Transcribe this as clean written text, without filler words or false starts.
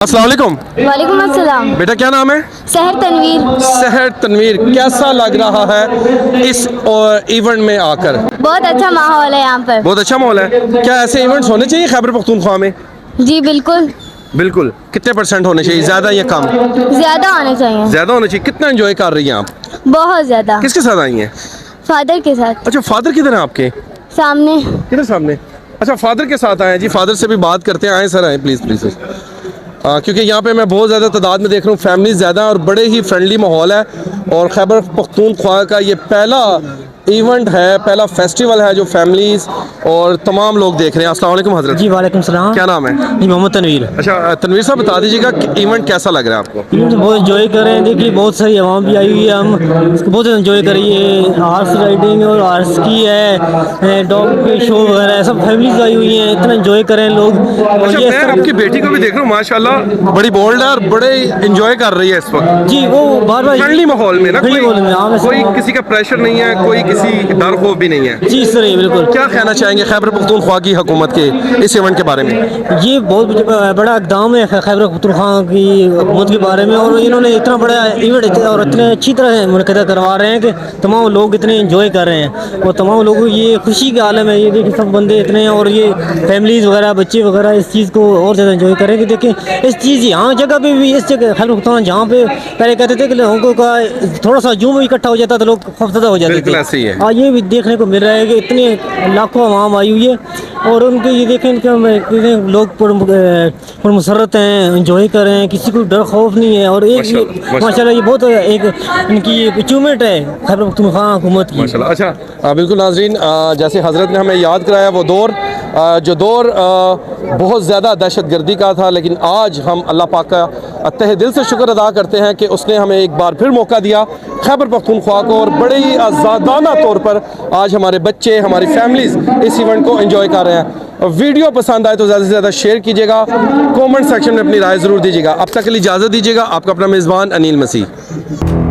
अस्सलाम वालेकुम। वालेकुम अस्सलाम। बेटा क्या नाम है? सहर तनवीर। सहर तनवीर, कैसा लग रहा है इस इवेंट में आकर? बहुत अच्छा माहौल है यहाँ पर। बहुत अच्छा माहौल है। क्या ऐसे इवेंट्स होने चाहिए खैबर पख्तूनख्वा में? जी बिल्कुल। बिल्कुल। कितने % होने चाहिए, ज़्यादा या कम? ज्यादा होने चाहिए। ज़्यादा होने चाहिए। कितना एंजॉय कर रही हैं आप? बहुत ज्यादा। किसके साथ आई हैं? फादर के साथ। अच्छा, फादर किधर हैं आपके? सामने। किधर सामने? अच्छा, फादर के साथ आए हैं जी। फादर से भी बात करते हैं। आए सर, आए प्लीज़ प्लीज़। क्योंकि यहाँ पे मैं बहुत ज़्यादा तादाद में देख रहा हूँ, फैमिली ज़्यादा और बड़े ही फ्रेंडली माहौल है। और खैबर पख्तूनख्वा का ये पहला इवेंट है, पहला फेस्टिवल है जो फैमिलीज़ और तमाम लोग देख रहे हैं। अस्सलाम वालेकुम हज़रत। जी वालेकुम सलाम। क्या नाम है? जी मोहम्मद तनवीर। अच्छा तनवीर साहब, बता दीजिएगा कि इवेंट कैसा लग रहा है आपको? इवेंट बहुत एंजॉय कर रहे हैं। देखिए बहुत सारी आवाम भी आई हुई है, हम इसको बहुत एंजॉय कर रही है। हॉर्स राइडिंग और हॉर्स की है, डॉग के शो वगैरह है, सब फैमिलीज आई हुई हैं, इतना एंजॉय कर रहे हैं लोग। और अच्छा, ये मैं आपकी बेटी को भी देख रहा हूँ, माशाल्लाह बड़ी बोल्ड है और बड़े इंजॉय कर रही है इस वक्त। जी वो बार बार फ्रेंडली माहौल में ना, फ्रेंडली माहौल में, हाँ, कोई किसी का प्रेशर नहीं है, कोई किसी डर खौफ भी नहीं है। जी इस तरह बिल्कुल। क्या कहना चाहेंगे खैबर पख्तूनख्वा की हुकूमत के इस इवेंट के बारे में? ये बहुत बड़ा इक़दाम है खैबर पख्तूनख्वा की हुकूमत के बारे में, और इन्होंने इतना बड़ा इवेंट और इतने अच्छी तरह मुनक़िद करवा रहे हैं कि तमाम लोग इतने इंजॉय कर रहे हैं और तमाम लोगों ये खुशी का आलम है। ये देखिए सब बंदे इतने, और ये फैमिलीज़ वगैरह बच्चे वगैरह इस चीज़ को और ज़्यादा इंजॉय करें कि देखें इस चीज़ यहाँ जगह पे भी, इस जगह खैबर पख्तूनख्वा जहाँ पे पहले कहते थे कि लोगों का थोड़ा सा जूम इकट्ठा हो जाता तो लोग खौफज़दा हो जाते बिल्कुल थे। ऐसे ही है। आज ये भी देखने को मिल रहा है कि इतने लाखों आवाम आई हुई है और उनके ये देखें कि लोग पुरमसरत हैं, इंजॉय कर रहे हैं, किसी को डर खौफ नहीं है। और एक माशाल्लाह ये बहुत एक इनकी अचीवमेंट है खैबर पख्तूनख्वा हुकूमत की माशाल्लाह। अच्छा बिल्कुल नाज़रीन, जैसे हज़रत ने हमें याद कराया वो दौर, जो दौर बहुत ज़्यादा दहशतगर्दी का था, लेकिन आज हम अल्लाह पाक का तहे दिल से शुक्र अदा करते हैं कि उसने हमें एक बार फिर मौका दिया खैबर पख्तूनख्वा को, और बड़े ही आज़ादाना तौर पर आज हमारे बच्चे, हमारी फैमिलीज़ इस इवेंट को एंजॉय कर रहे हैं। वीडियो पसंद आए तो ज़्यादा से ज़्यादा शेयर कीजिएगा, कमेंट सेक्शन में अपनी राय ज़रूर दीजिएगा। अब तक के लिए इजाज़त दीजिएगा। आपका अपना मेज़बान अनिल मसीह।